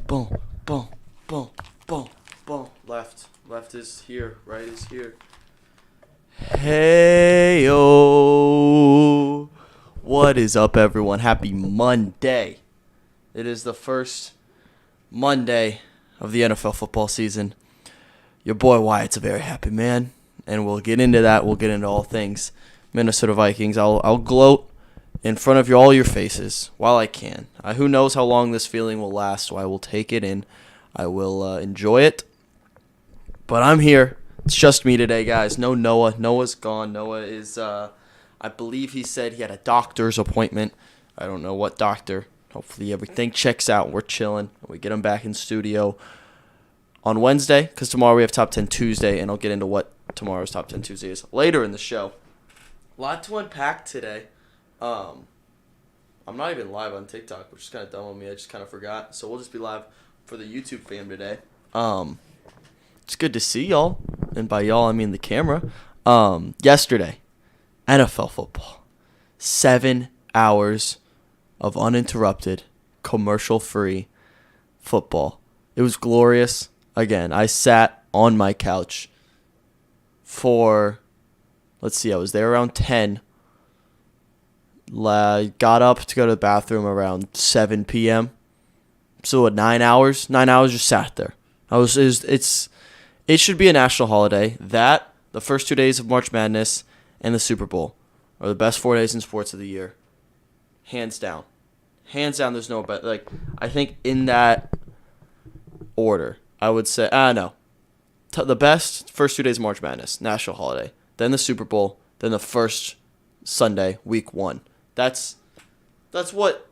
boom, boom, boom, boom, boom. Left is here. Right is here. Hey yo, what is up, everyone? Happy Monday. It is the first Monday of the NFL football season. Your boy Wyatt's a very happy man, and we'll get into that. We'll get into all things Minnesota Vikings. I'll gloat in front of all your faces while I can. Who knows how long this feeling will last, so I will take it in. I will enjoy it. But I'm here. It's just me today, guys. No Noah. Noah's gone. Noah is, I believe he said he had a doctor's appointment. I don't know what doctor. Hopefully everything checks out. We're chilling. We get him back in studio on Wednesday, because tomorrow we have Top 10 Tuesday, and I'll get into what tomorrow's Top 10 Tuesday is later in the show. A lot to unpack today. I'm not even live on TikTok, which is kind of dumb on me. I just kind of forgot. So we'll just be live for the YouTube fam today. It's good to see y'all, and by y'all I mean the camera. Yesterday, NFL football, 7 hours of uninterrupted, commercial-free football. It was glorious. Again, I sat on my couch for, I was there around 10. Got up to go to the bathroom around 7 p.m. So 9 hours? 9 hours just sat there. It should be a national holiday. That, the first 2 days of March Madness, and the Super Bowl are the best 4 days in sports of the year. Hands down. Hands down, there's no better. I think in that order, I would say, no. The best first 2 days of March Madness, national holiday. Then the Super Bowl. Then the first Sunday, week 1. That's what,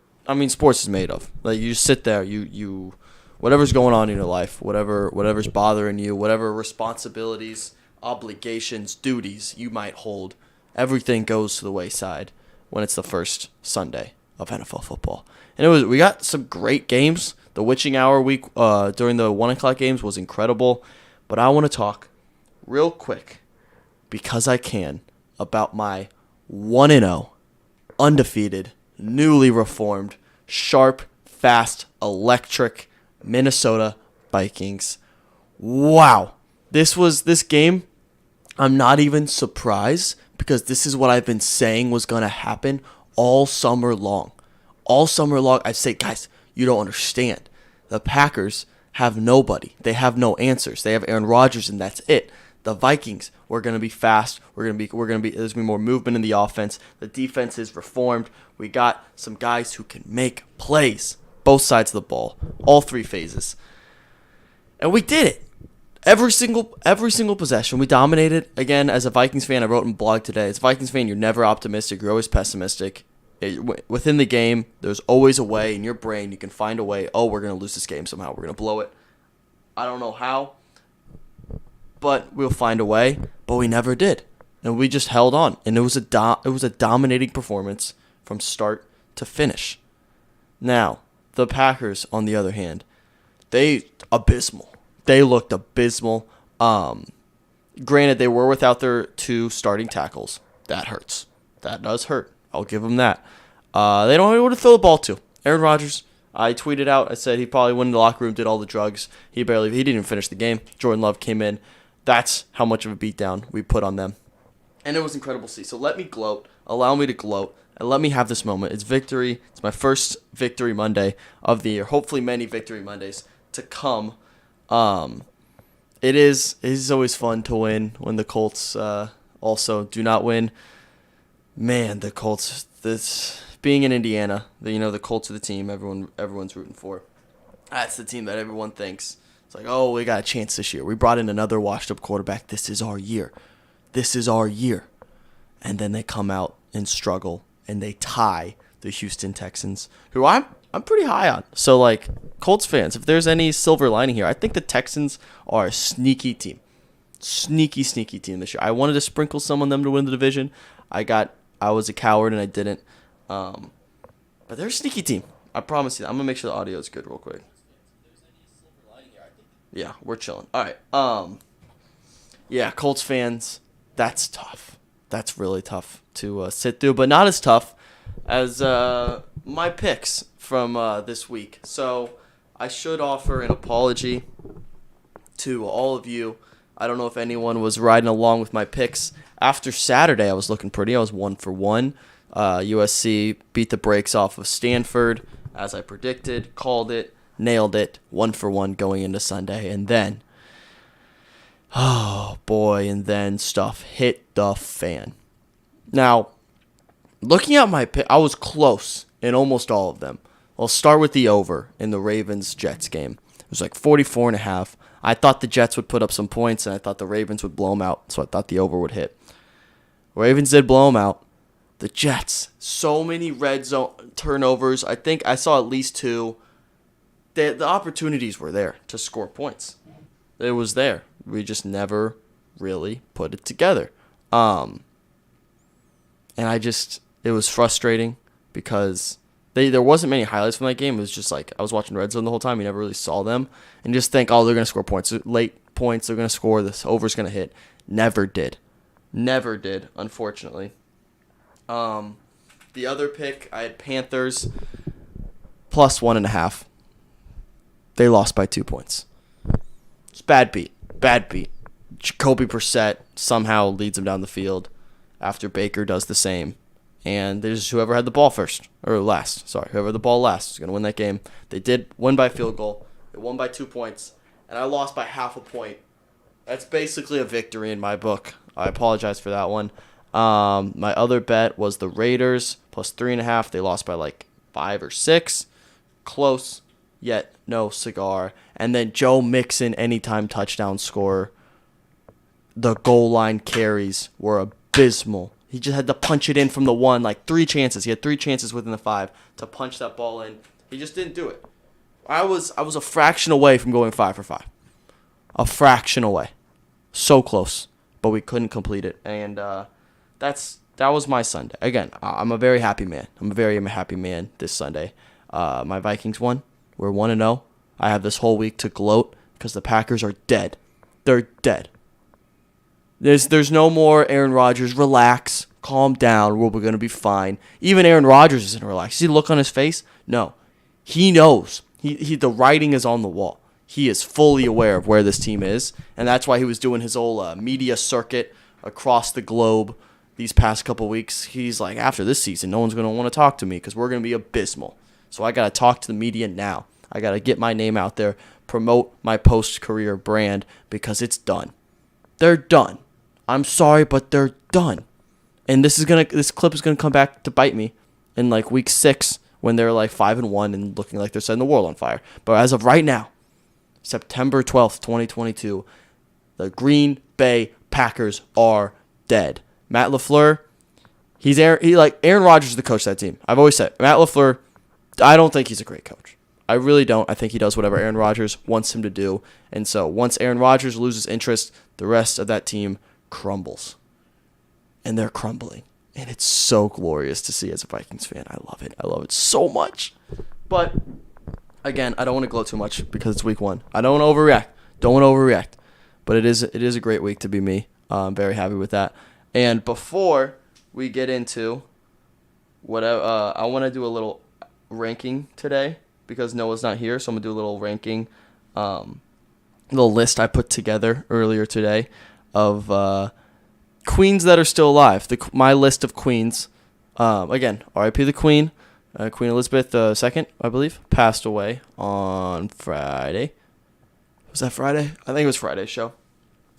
sports is made of. You just sit there, you whatever's going on in your life, whatever's bothering you, whatever responsibilities, obligations, duties you might hold, everything goes to the wayside when it's the first Sunday of NFL football. And we got some great games. The witching hour week during the 1 o'clock games was incredible. But I want to talk real quick, because I can, about my 1-0, undefeated, newly reformed, sharp, fast, electric Minnesota Vikings. Wow. This game, I'm not even surprised, because this is what I've been saying was going to happen all summer long. All summer long, I say, guys, you don't understand. The Packers have nobody. They have no answers. They have Aaron Rodgers, and that's it. The Vikings, we're going to be fast. There's going to be more movement in the offense. The defense is reformed. We got some guys who can make plays, both sides of the ball, all three phases. And we did it. Every single possession, we dominated. Again, as a Vikings fan, I wrote in a blog today, as a Vikings fan, you're never optimistic. You're always pessimistic. Within the game, there's always a way. In your brain, you can find a way. Oh, we're going to lose this game somehow. We're going to blow it. I don't know how, but we'll find a way. But we never did, and we just held on. And it was a dominating performance from start to finish. Now, the Packers, on the other hand, abysmal. They looked abysmal. Granted, they were without their 2 starting tackles. That hurts. That does hurt. I'll give them that. They don't know who to throw the ball to. Aaron Rodgers, I tweeted out, I said he probably went in the locker room, did all the drugs. He didn't even finish the game. Jordan Love came in. That's how much of a beatdown we put on them. And it was incredible to see. So let me gloat. Allow me to gloat. And let me have this moment. It's victory. It's my first Victory Monday of the year. Hopefully many Victory Mondays to come. It is always fun to win when the Colts also do not win. Man, the Colts, being in Indiana, the Colts are the team everyone's rooting for. That's the team that everyone thinks. It's like, oh, we got a chance this year. We brought in another washed-up quarterback. This is our year. This is our year. And then they come out and struggle, and they tie the Houston Texans, who I'm pretty high on. So, Colts fans, if there's any silver lining here, I think the Texans are a sneaky team. Sneaky team this year. I wanted to sprinkle some on them to win the division. I was a coward and I didn't. But they're a sneaky team. I promise you that. I'm going to make sure the audio is good real quick. Yeah, we're chilling. All right. Yeah, Colts fans, that's tough. That's really tough to sit through, but not as tough as my picks from this week. So I should offer an apology to all of you. I don't know if anyone was riding along with my picks. After Saturday, I was looking pretty. I was 1-for-1. USC beat the brakes off of Stanford, as I predicted, called it, nailed it, 1-for-1 going into Sunday. And then, oh boy, and then stuff hit the fan. Now, looking at my pick, I was close in almost all of them. I'll start with the over in the Ravens-Jets game. It was like 44.5. I thought the Jets would put up some points, and I thought the Ravens would blow them out, so I thought the over would hit. Ravens did blow them out. The Jets, so many red zone turnovers. I think I saw at least 2. The opportunities were there to score points. It was there. We just never really put it together. And it was frustrating because there wasn't many highlights from that game. It was just like I was watching red zone the whole time. You never really saw them. And just think, oh, they're going to score points. Late points, they're going to score. This over's going to hit. Never did. Never did, unfortunately. The other pick, I had Panthers plus 1.5. They lost by 2 points. It's bad beat. Bad beat. Jacoby Brissett somehow leads them down the field after Baker does the same. And there's whoever had the ball first, or last. Sorry, whoever had the ball last is going to win that game. They did win by field goal. They won by 2 points. And I lost by half a point. That's basically a victory in my book. I apologize for that one. My other bet was the Raiders plus 3.5. They lost by like 5 or 6. Close, yet no cigar. And then Joe Mixon, anytime touchdown scorer. The goal line carries were abysmal. He just had to punch it in from the 1, like 3 chances. He had 3 chances within the 5 to punch that ball in. He just didn't do it. I was a fraction away from going 5 for 5. A fraction away. So close, but we couldn't complete it. And that was my Sunday. Again, I'm a very happy man. I'm a happy man this Sunday. My Vikings won. We're 1-0. I have this whole week to gloat because the Packers are dead. They're dead. There's no more Aaron Rodgers. Relax. Calm down. We're going to be fine. Even Aaron Rodgers isn't relaxed. See the look on his face? No. He knows. The writing is on the wall. He is fully aware of where this team is, and that's why he was doing his whole media circuit across the globe these past couple weeks. He's like, after this season, no one's going to want to talk to me because we're going to be abysmal. So I got to talk to the media now. I got to get my name out there, promote my post-career brand because it's done. They're done. I'm sorry, but they're done. And this clip is gonna come back to bite me in like week 6 when they're like 5-1 and looking like they're setting the world on fire. But as of right now, September 12th, 2022, the Green Bay Packers are dead. Matt LaFleur, Aaron Rodgers is the coach of that team. I've always said Matt LaFleur, I don't think he's a great coach. I really don't. I think he does whatever Aaron Rodgers wants him to do. And so once Aaron Rodgers loses interest, the rest of that team crumbles. And they're crumbling. And it's so glorious to see as a Vikings fan. I love it. I love it so much. But, again, I don't want to gloat too much because it's week 1. I don't want to overreact. But it is a great week to be me. I'm very happy with that. And before we get into what I want to do a little ranking today because Noah's not here. So I'm going to do a little ranking, little list I put together earlier today of queens that are still alive. My list of queens. Again, R.I.P. the Queen. Queen Elizabeth II, I believe, passed away on Friday. Was that Friday? I think it was Friday's show.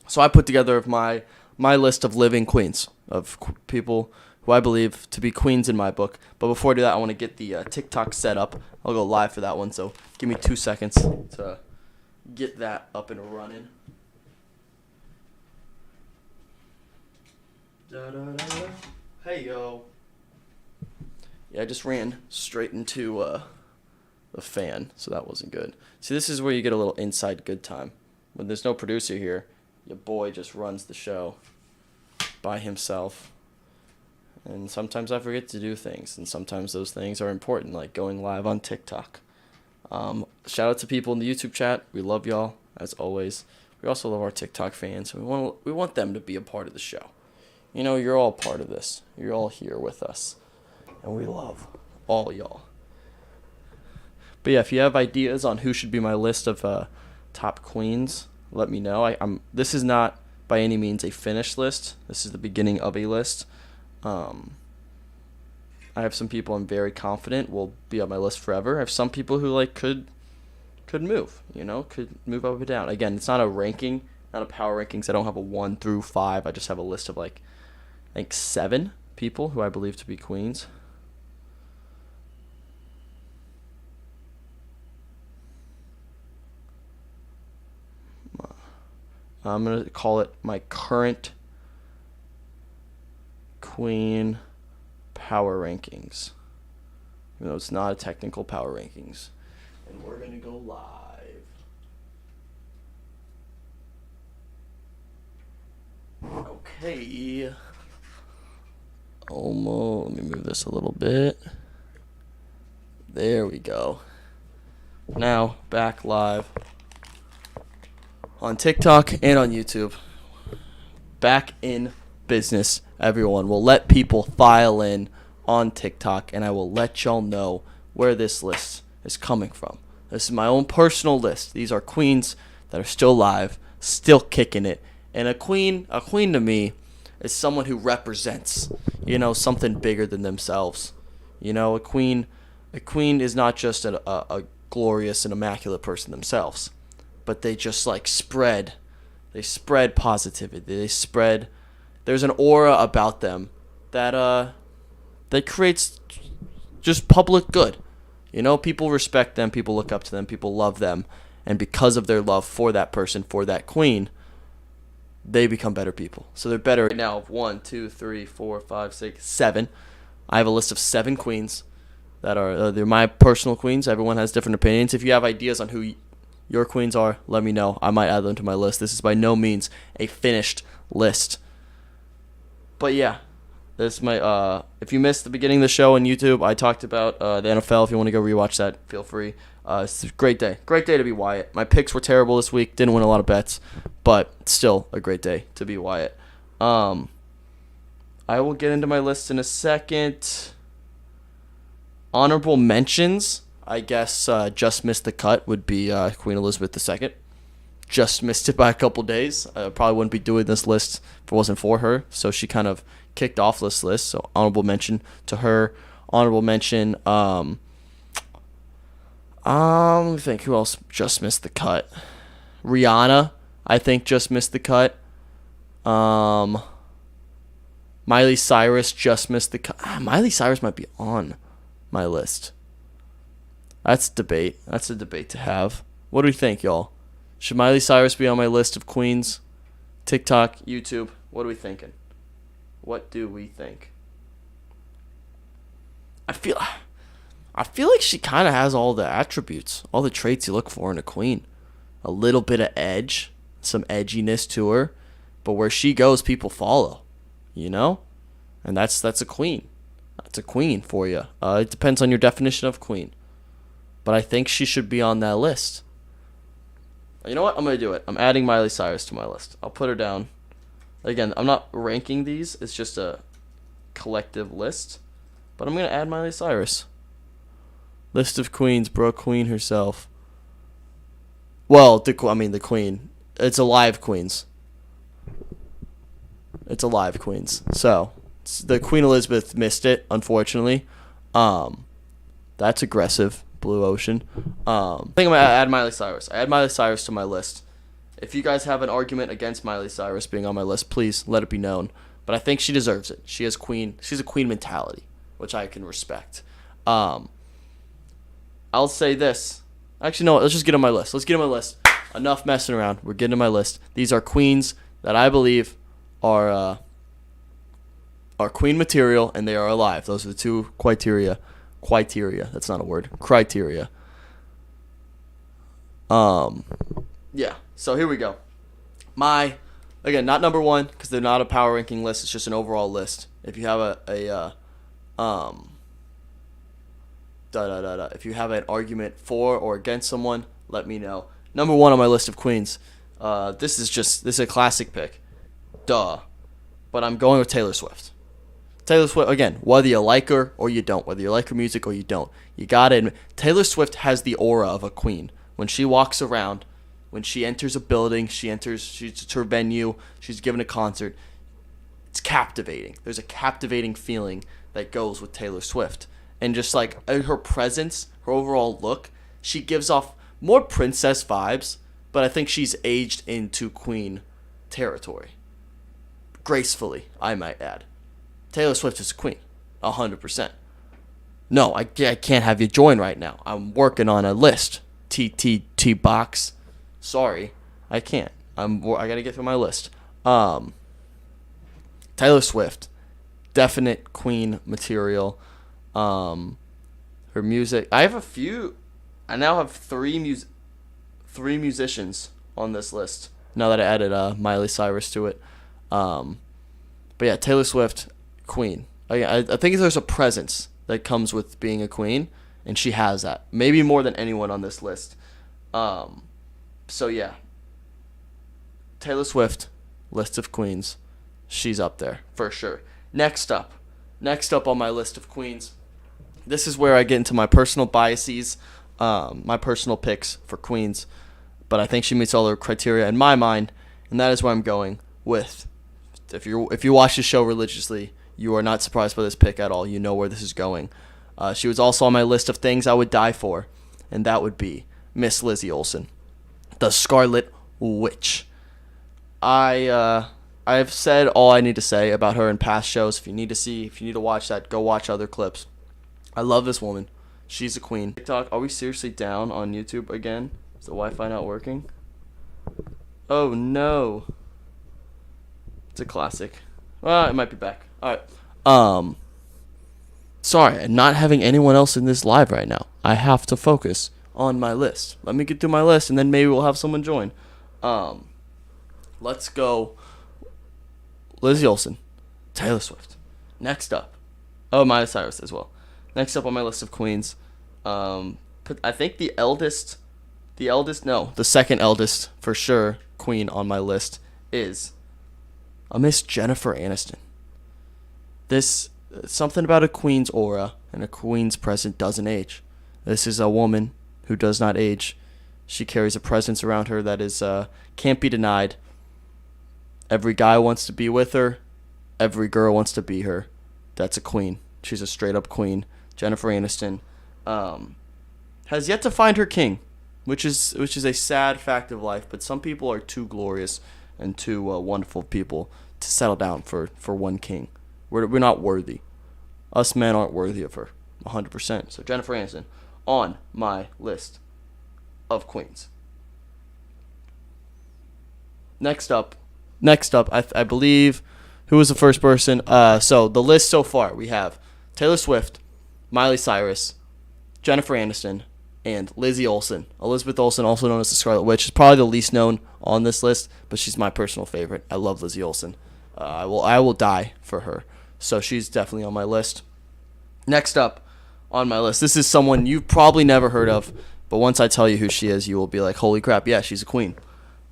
So I put together my list of living queens, of people who I believe to be queens in my book. But before I do that, I want to get the TikTok set up. I'll go live for that one, so give me 2 seconds to get that up and running. Da-da-da-da. Hey, yo. Yeah, I just ran straight into the fan, so that wasn't good. See, this is where you get a little inside good time. When there's no producer here, your boy just runs the show by himself. And sometimes I forget to do things, and sometimes those things are important, like going live on TikTok. Shout out to people in the YouTube chat. We love y'all, as always. We also love our TikTok fans. We want them to be a part of the show. You know, you're all part of this. You're all here with us. And we love all y'all. But yeah, if you have ideas on who should be my list of top queens, let me know. This is not by any means a finished list. This is the beginning of a list. Um, I have some people I'm very confident will be on my list forever. I have some people who could move, could move up and down. Again, it's not a ranking, not a power rankings. I don't have a 1 through 5. I just have a list of I think 7 people who I believe to be queens. I'm going to call it my current queen power rankings. Even though it's not a technical power rankings. And we're going to go live. Okay. Almost. Let me move this a little bit. There we go. Now, back live on TikTok and on YouTube. Back in business, everyone. We'll let people file in on TikTok, and I will let y'all know where this list is coming from. This is my own personal list. These are queens that are still live, still kicking it. And a queen to me is someone who represents, something bigger than themselves. A queen is not just a glorious and immaculate person themselves, but they just spread positivity. There's an aura about them that creates just public good. People respect them, people look up to them, people love them, and because of their love for that person, for that queen, they become better people. So they're better right now. 1, 2, 3, 4, 5, 6, 7. I have a list of 7 queens that are they're my personal queens. Everyone has different opinions. If you have ideas on who your queens are, let me know. I might add them to my list. This is by no means a finished list. But yeah, this is my if you missed the beginning of the show on YouTube, I talked about the NFL. If you want to go rewatch that, feel free. It's a great day. Great day to be Wyatt. My picks were terrible this week. Didn't win a lot of bets, but still a great day to be Wyatt. I will get into my list in a second. Honorable mentions, I guess just missed the cut would be Queen Elizabeth II. Just missed it by a couple days. I probably wouldn't be doing this list if it wasn't for her. So she kind of kicked off this list. So honorable mention to her. Honorable mention. Let me think. Who else just missed the cut? Rihanna, I think, just missed the cut. Miley Cyrus just missed the cut. Miley Cyrus might be on my list. That's a debate. That's a debate to have. What do we think, y'all? Should Miley Cyrus be on my list of queens? TikTok, YouTube. What are we thinking? What do we think? I feel like she kind of has all the attributes, all the traits you look for in a queen. A little bit of edge, some edginess to her, but where she goes, people follow. And that's a queen. That's a queen for you. It depends on your definition of queen, but I think she should be on that list. You know what? I'm gonna do it. I'm adding Miley Cyrus to my list. I'll put her down. Again, I'm not ranking these. It's just a collective list, but I'm gonna add Miley Cyrus. List of queens, bro. Queen herself. Well, the queen. It's alive queens. It's alive queens. So, the Queen Elizabeth missed it, unfortunately. That's aggressive, Blue Ocean. I think I'm going to add Miley Cyrus. I add Miley Cyrus to my list. If you guys have an argument against Miley Cyrus being on my list, please let it be known. But I think she deserves it. She's a queen mentality, which I can respect. I'll say this. Actually, no, let's just get on my list. Let's get on my list. Enough messing around. We're getting on my list. These are queens that I believe are queen material, and they are alive. Those are the 2 criteria. That's not a word. Criteria. Yeah. So here we go. Again, not number 1 because they're not a power ranking list. It's just an overall list. If you have if you have an argument for or against someone, let me know. Number 1 on my list of queens. This is a classic pick. Duh. But I'm going with Taylor Swift. Taylor Swift, again, whether you like her or you don't, whether you like her music or you don't, you got to admit, Taylor Swift has the aura of a queen. When she walks around, when she enters a building, she's her venue, she's giving a concert, it's captivating. There's a captivating feeling that goes with Taylor Swift. And just like her presence, her overall look, she gives off more princess vibes, but I think she's aged into queen territory. Gracefully, I might add. Taylor Swift is a queen, 100%. No, I can't have you join right now. I'm working on a list. TTT box. Sorry, I can't. I gotta get through my list. Taylor Swift, definite queen material. Her music. I now have three musicians on this list. Now that I added Miley Cyrus to it. But yeah, Taylor Swift, queen. I think there's a presence that comes with being a queen, and she has that. Maybe more than anyone on this list. So yeah, Taylor Swift, list of queens, she's up there for sure. Next up on my list of queens, this is where I get into my personal biases, my personal picks for queens, but I think she meets all the criteria in my mind, and that is where I'm going with. If you watch the show religiously, you are not surprised by this pick at all. You know where this is going. She was also on my list of things I would die for, and that would be Miss Lizzie Olsen, the Scarlet Witch. I've said all I need to say about her in past shows. If you need to watch that, go watch other clips. I love this woman. She's a queen. TikTok, are we seriously down on YouTube again? Is the Wi-Fi not working? Oh no. It's a classic. Well, it might be back. Alright. Sorry, not having anyone else in this live right now. I have to focus on my list. Let me get through my list, and then maybe we'll have someone join. Let's go. Lizzie Olsen, Taylor Swift. Next up. Oh, Miley Cyrus as well. Next up on my list of queens. I think the second eldest, for sure, queen on my list is a Miss Jennifer Aniston. Something about a queen's aura and a queen's presence doesn't age. This is a woman who does not age. She carries a presence around her that is can't be denied. Every guy wants to be with her. Every girl wants to be her. That's a queen. She's a straight up queen. Jennifer Aniston has yet to find her king, which is a sad fact of life. But some people are too glorious and too wonderful people to settle down for one king. We're not worthy. Us men aren't worthy of her, 100%. So Jennifer Aniston on my list of queens. Next up, I believe, who was the first person? So the list so far, we have Taylor Swift, Miley Cyrus, Jennifer Aniston, and Lizzie Olsen. Elizabeth Olsen, also known as the Scarlet Witch, is probably the least known on this list, but she's my personal favorite. I love Lizzie Olsen. I will die for her. So she's definitely on my list. Next up on my list, this is someone you've probably never heard of, but once I tell you who she is, you will be like, holy crap, yeah, she's a queen.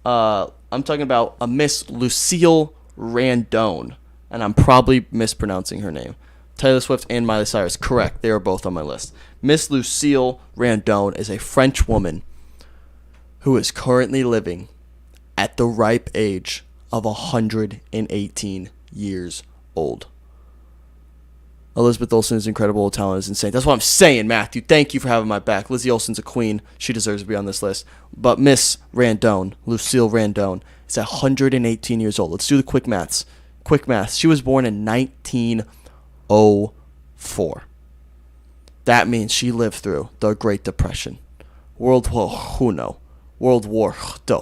I'm talking about a Miss Lucille Randone, and I'm probably mispronouncing her name. Taylor Swift and Miley Cyrus, correct. They are both on my list. Miss Lucille Randone is a French woman who is currently living at the ripe age of 118 years old. Elizabeth Olsen is incredible. Talent is insane. That's what I'm saying, Matthew. Thank you for having my back. Lizzie Olsen's a queen. She deserves to be on this list. But Miss Randone, Lucille Randone, is 118 years old. Let's do the quick maths. She was born in 1904. That means she lived through the Great Depression, World War I, World War II,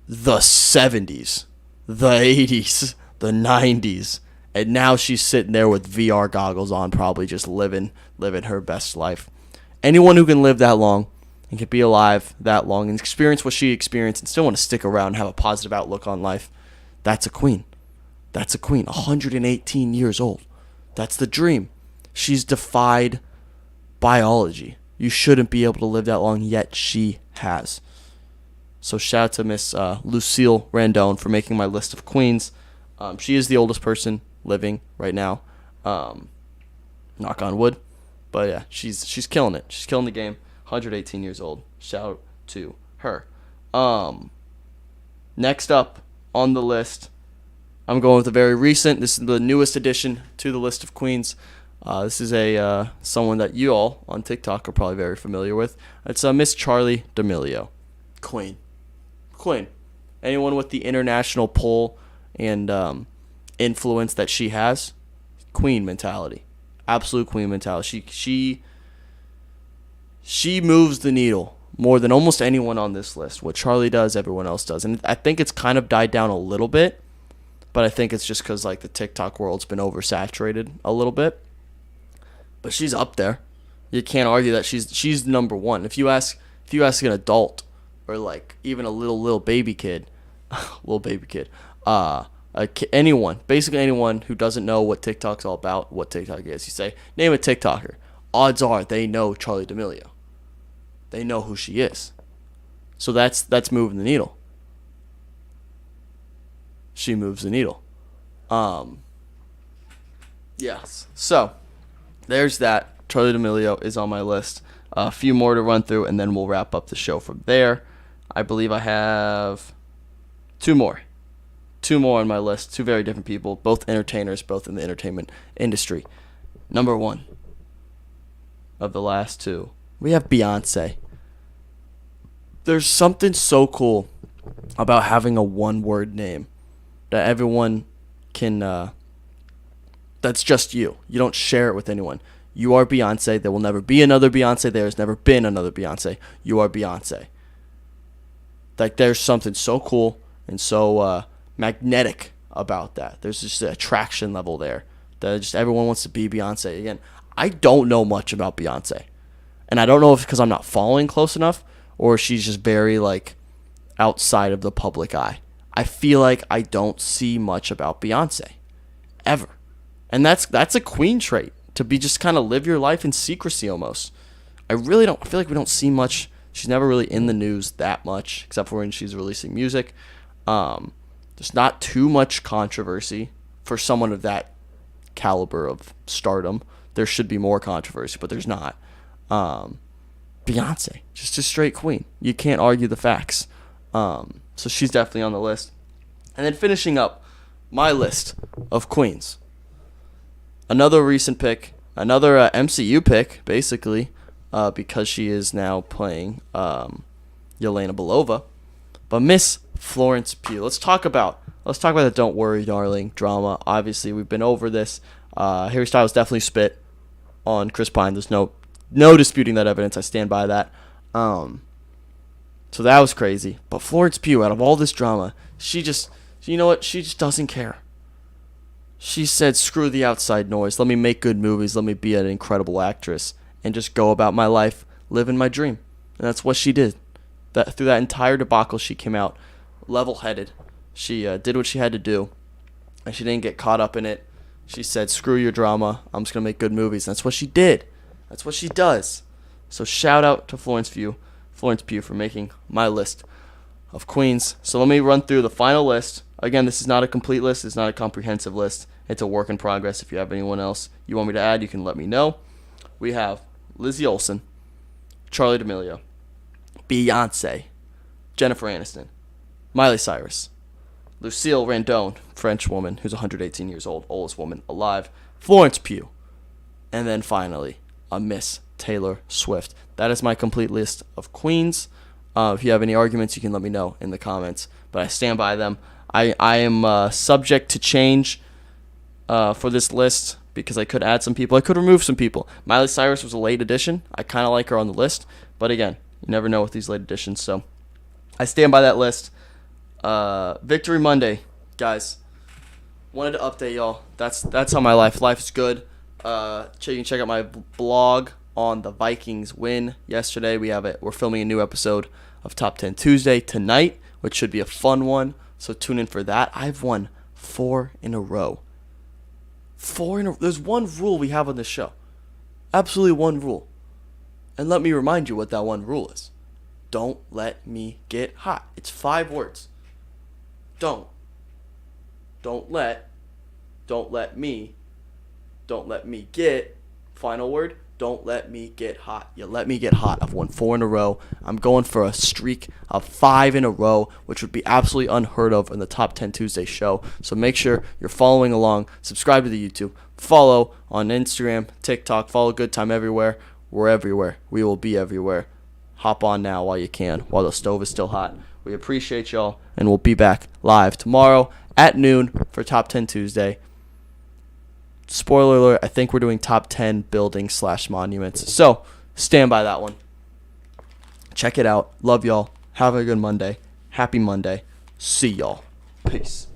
the 70s, the 80s, the 90s. And now she's sitting there with VR goggles on, probably just living her best life. Anyone who can live that long and can be alive that long and experience what she experienced and still want to stick around and have a positive outlook on life, that's a queen. That's a queen. 118 years old. That's the dream. She's defied biology. You shouldn't be able to live that long, yet she has. So shout out to Miss Lucille Randone for making my list of queens. She is the oldest person living right now. Knock on wood. But yeah, she's killing it. She's killing the game. 118 years old. Shout out to her. Next up on the list, I'm going with a very recent. This is the newest addition to the list of queens. This is a someone that you all on TikTok are probably very familiar with. It's Miss Charli D'Amelio, queen. Anyone with the international pull and influence that she has, queen mentality, absolute queen mentality. She moves the needle more than almost anyone on this list. What Charli does, everyone else does, and I think it's kind of died down a little bit. But I think it's just because like the TikTok world's been oversaturated a little bit. But she's up there. You can't argue that she's number one. If you ask an adult or like even a little baby kid, anyone, basically anyone who doesn't know what TikTok's all about, what TikTok is, you say name a TikToker. Odds are they know Charli D'Amelio. They know who she is. So that's moving the needle. She moves the needle. Yes. So, there's that. Charli D'Amelio is on my list. A few more to run through, and then we'll wrap up the show from there. I believe I have two more. Two more on my list. Two very different people. Both entertainers, both in the entertainment industry. Number one of the last two, we have Beyonce. There's something so cool about having a one-word name that everyone can, that's just you. You don't share it with anyone. You are Beyonce. There will never be another Beyonce. There has never been another Beyonce. You are Beyonce. Like, there's something so cool and so magnetic about that. There's just an attraction level there that just everyone wants to be Beyonce. Again, I don't know much about Beyonce. And I don't know if because I'm not following close enough or she's just very, like, outside of the public eye. I feel like I don't see much about Beyonce, ever. And that's a queen trait, to be just kind of live your life in secrecy almost. I really don't, I feel like we don't see much. She's never really in the news that much, except for when she's releasing music. There's not too much controversy for someone of that caliber of stardom. There should be more controversy, but there's not. Beyonce, just a straight queen. You can't argue the facts. So she's definitely on the list. And then finishing up my list of queens. Another recent pick, another MCU pick, basically, because she is now playing Yelena Belova. But Miss Florence Pugh. Let's talk about the Don't Worry, Darling drama. Obviously, we've been over this. Harry Styles definitely spit on Chris Pine. There's no disputing that evidence. I stand by that. So that was crazy. But Florence Pugh, out of all this drama, she just doesn't care. She said, screw the outside noise. Let me make good movies. Let me be an incredible actress. And just go about my life, living my dream. And that's what she did. Through that entire debacle, she came out level-headed. She did what she had to do. And she didn't get caught up in it. She said, screw your drama. I'm just going to make good movies. And that's what she did. That's what she does. So shout out to Florence Pugh for making my list of queens. So let me run through the final list. Again, this is not a complete list. It's not a comprehensive list. It's a work in progress. If you have anyone else you want me to add, you can let me know. We have Lizzie Olsen, Charli D'Amelio, Beyonce, Jennifer Aniston, Miley Cyrus, Lucille Randone, French woman who's 118 years old, oldest woman alive, Florence Pugh, and then finally a Miss Taylor Swift. That is my complete list of queens. If you have any arguments, you can let me know in the comments. But I stand by them. I am subject to change for this list because I could add some people. I could remove some people. Miley Cyrus was a late addition. I kind of like her on the list. But again, you never know with these late additions. So I stand by that list. Victory Monday, guys. Wanted to update y'all. That's how my life. Life is good. You can check out my blog on the Vikings win yesterday. We're filming a new episode of Top 10 Tuesday tonight, which should be a fun one. So tune in for that. I've won 4 in a row. There's one rule we have on this show. Absolutely one rule. And let me remind you what that one rule is. Don't let me get hot. It's 5 words. Don't let don't let me get, final word, don't let me get hot. You let me get hot. I've won 4 in a row. I'm going for a streak of 5 in a row, which would be absolutely unheard of in the Top 10 Tuesday show. So make sure you're following along. Subscribe to the YouTube. Follow on Instagram, TikTok. Follow Good Time everywhere. We're everywhere. We will be everywhere. Hop on now while you can, while the stove is still hot. We appreciate y'all, and we'll be back live tomorrow at noon for Top 10 Tuesday. Spoiler alert, I think we're doing top 10 buildings / monuments. So, stand by that one. Check it out. Love y'all. Have a good Monday. Happy Monday. See y'all. Peace.